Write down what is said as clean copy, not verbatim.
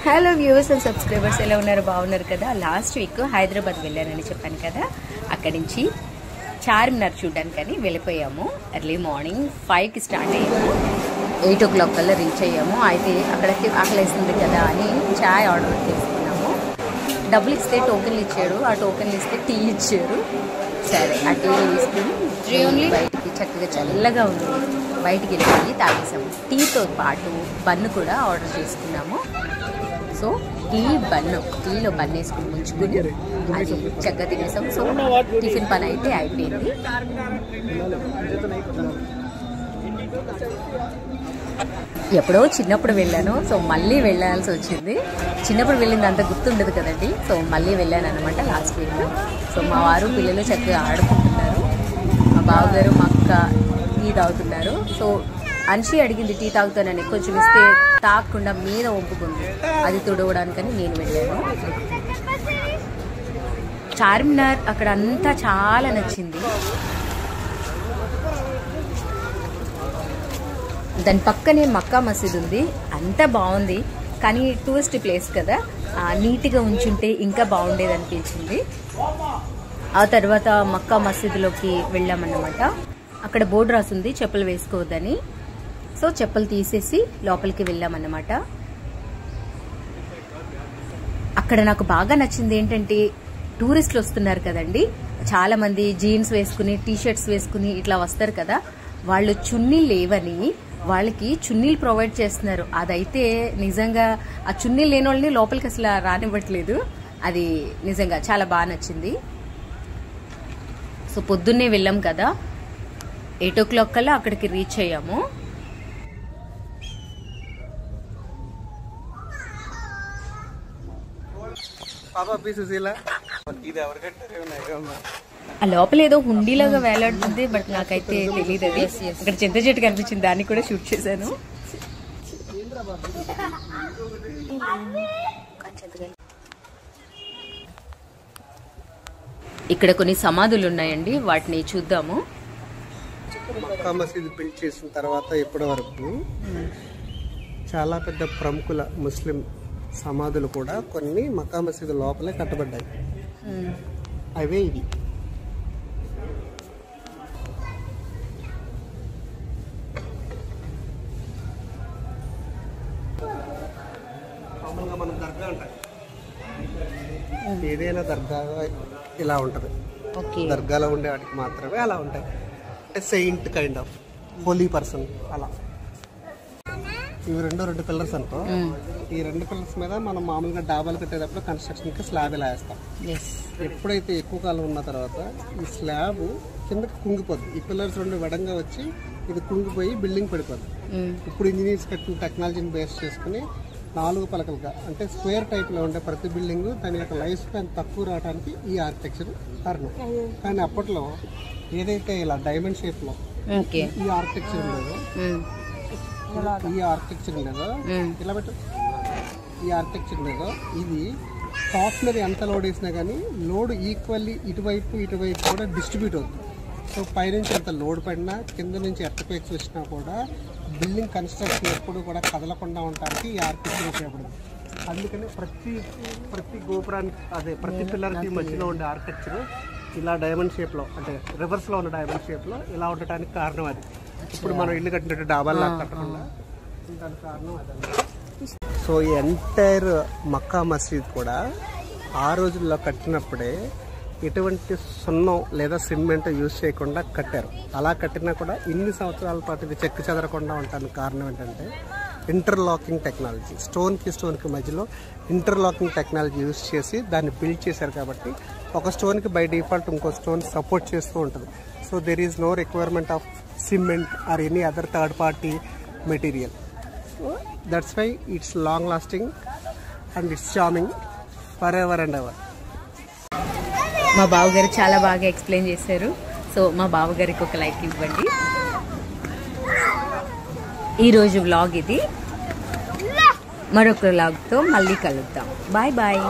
Hello viewers and subscribers, ఎలా ఉన్నారు? బాగున్నారు కదా? లాస్ట్ వీక్ హైదరాబాద్ వెళ్ళానని చెప్పాను కదా. అక్కడి నుంచి చార్మినార్ చూడడానికని వెళ్ళిపోయాము. ఎర్లీ మార్నింగ్ 5కి స్టార్ట్ అయ్యాము. 8 o'clock కల్లా రీచ్ అయ్యాము. అయితే అక్కడికి ఆకలేస్తుంది కదా అని చాయ్ ఆర్డర్ చేసుకున్నాము. డబ్బులు ఇస్తే టోకెన్లు ఇచ్చాడు. ఆ టోకెన్లు ఇస్తే టీ ఇచ్చారు. సరే ఆ టీ తీసుకుని బయటికి చక్కగా చల్లగా ఉంది, బయటికి వెళ్ళి తాగేసాము. టీతో పాటు బన్ను కూడా ఆర్డర్ చేసుకున్నాము. సో టీలో బన్ వేసుకుని ముంచుకుని అది చక్కగా తినేసాం. సో టిఫిన్ పని అయితే అయిపోయింది. ఎప్పుడో చిన్నప్పుడు వెళ్ళాను, సో మళ్ళీ వెళ్ళాల్సి వచ్చింది. చిన్నప్పుడు వెళ్ళింది అంత గుర్తుండదు కదండి. సో మళ్ళీ వెళ్ళాను అనమాట లాస్ట్ వీక్. సో మా వారు పిల్లలు చక్కగా ఆడుకుంటున్నారు. మా బావగారు మా అక్క టీ తాగుతున్నారు. సో అన్షి అడిగింది టీ తాగుతానని, కొంచెం ఇస్తే తాగకుండా మీద ఒప్పుకుంది. అది తుడవడానికని నేను వెళ్ళాను. చార్మినార్ అక్కడ అంతా చాలా నచ్చింది. దాని పక్కనే మక్కా మసీద్ ఉంది. అంతా బాగుంది, కానీ టూరిస్ట్ ప్లేస్ కదా, నీట్గా ఉంచుంటే ఇంకా బాగుండేది అనిపించింది. ఆ తర్వాత మక్కా మసీదులోకి వెళ్ళామన్నమాట. అక్కడ బోర్డు రాసింది చెప్పులు వేసుకోవద్దని. సో చెప్పులు తీసేసి లోపలికి వెళ్ళామన్నమాట. అక్కడ నాకు బాగా నచ్చింది ఏంటంటే, టూరిస్టులు వస్తున్నారు కదండి, చాలా మంది జీన్స్ వేసుకుని టీషర్ట్స్ వేసుకుని ఇట్లా వస్తారు కదా, వాళ్ళు చున్నీలు లేవని వాళ్ళకి చున్నీలు ప్రొవైడ్ చేస్తున్నారు. అదైతే నిజంగా ఆ చున్నీలు లేని వాళ్ళని లోపలికి అసలు రానివ్వట్లేదు. అది నిజంగా చాలా బాగా నచ్చింది. సో పొద్దున్నే వెళ్ళాం కదా, 8 o'clock కల్లా అక్కడికి రీచ్ అయ్యాము. ఆ లోపల ఏదో హుండీలాగా వేలాడుతుంది, బట్ నాకైతే తెలియదు. అది ఇక్కడ చింత చెట్టు కనిపించింది, దాన్ని కూడా షూట్ చేశాను. ఇక్కడ కొన్ని సమాధులు ఉన్నాయండి, వాటిని చూద్దాము. మక్కా మసీదు బిల్డ్ చేసిన తర్వాత ఇప్పటి వరకు చాలా పెద్ద ప్రముఖుల ముస్లిం సమాధులు కూడా కొన్ని మక్కా మసీదు లోపలే కట్టబడ్డాయి. అవే ఇవి. మామూలుగా మనం దర్గా ఉంటాయి, ఏదైనా దర్గా ఇలా ఉంటది. దర్గాలో ఉండే వాటికి మాత్రమే అలా ఉంటాయి. అంటే Saint kind of Holi person అలా. ఇవి రెండు పిల్లర్స్ అనుకో, ఈ 2 పిల్లర్స్ మీద మనం మామూలుగా డాబాలు కట్టేటప్పుడు కన్స్ట్రక్షన్ కి స్లాబ్ ఇలా వేస్తాం. ఎప్పుడైతే ఎక్కువ కాలం ఉన్న తర్వాత ఈ స్లాబ్ కిందకి కుంగిపోద్ది. ఈ పిల్లర్స్ 2 వెడంగా వచ్చి ఇది కుంగిపోయి బిల్డింగ్ పడిపోద్ది. ఇప్పుడు ఇంజనీర్స్ కట్టిన టెక్నాలజీని బేస్ చేసుకుని 4 పలకలుగా అంటే స్క్వేర్ టైప్ లో ఉండే ప్రతి బిల్డింగ్ దాని యొక్క లైఫ్ స్పాన్ తక్కువ రావడానికి ఈ ఆర్కిటెక్చర్ కారణం. కానీ అప్పట్లో ఏదైతే ఇలా డైమండ్ షేప్ లో ఈ ఆర్కిటెక్చర్ ఉండేదో, ఇలా పెట్టు, ఈ ఆర్కిటెక్చర్ ఉండేదో, ఇది టాప్ మీద ఎంత లోడ్ వేసినా కానీ లోడ్ ఈక్వల్లీ ఇటువైపు కూడా డిస్ట్రిబ్యూట్ అవుతుంది. సో పైనుంచి ఎంత లోడ్ పడినా కింద నుంచి ఎర్త్క్వేక్స్ వచ్చినా కూడా బిల్డింగ్ కన్స్ట్రక్షన్ ఎప్పుడు కూడా కదలకుండా ఉండడానికి ఈ ఆర్కిటెక్చర్ ఉపయోగపడుతుంది. అందుకని ప్రతి గోపురానికి అదే ప్రతి పిల్లర్కి మధ్యలో ఉండే ఆర్కిటెక్చర్ ఇలా డైమండ్ షేప్లో, అంటే రివర్స్లో ఉన్న డైమండ్ షేప్లో ఇలా ఉండటానికి కారణం అది. ఇప్పుడు మనం ఇల్లు కట్టినట్టు డాబాల్లా కట్టకుండా దానికి కారణం అదే. సో ఈ ఎంటైర్ మక్కా మసీద్ కూడా ఆ రోజుల్లో కట్టినప్పుడే ఎటువంటి సున్నం లేదా సిమెంట్ యూజ్ చేయకుండా కట్టారు. అలా కట్టినా కూడా ఇన్ని సంవత్సరాల పాటు ఇది చెక్కు చెదరకుండా ఉండడానికి కారణం ఏంటంటే ఇంటర్లాకింగ్ టెక్నాలజీ. స్టోన్కి మధ్యలో ఇంటర్లాకింగ్ టెక్నాలజీ యూజ్ చేసి దాన్ని బిల్డ్ చేశారు. కాబట్టి ఒక స్టోన్కి బై డిఫాల్ట్ ఇంకో స్టోన్ సపోర్ట్ చేస్తూ ఉంటుంది. So there is no requirement of cement or any other third party material. So that's why it's long lasting and it's charming forever and ever. మా బావగారు చాలా బాగా ఎక్స్ప్లెయిన్ చేశారు. So మా బావగారికి ఒక లైక్ ఇవ్వండి. ఈరోజు వ్లాగ్ ఇది. మరొక వ్లాగ్తో మళ్ళీ కలుద్దాం. Bye bye.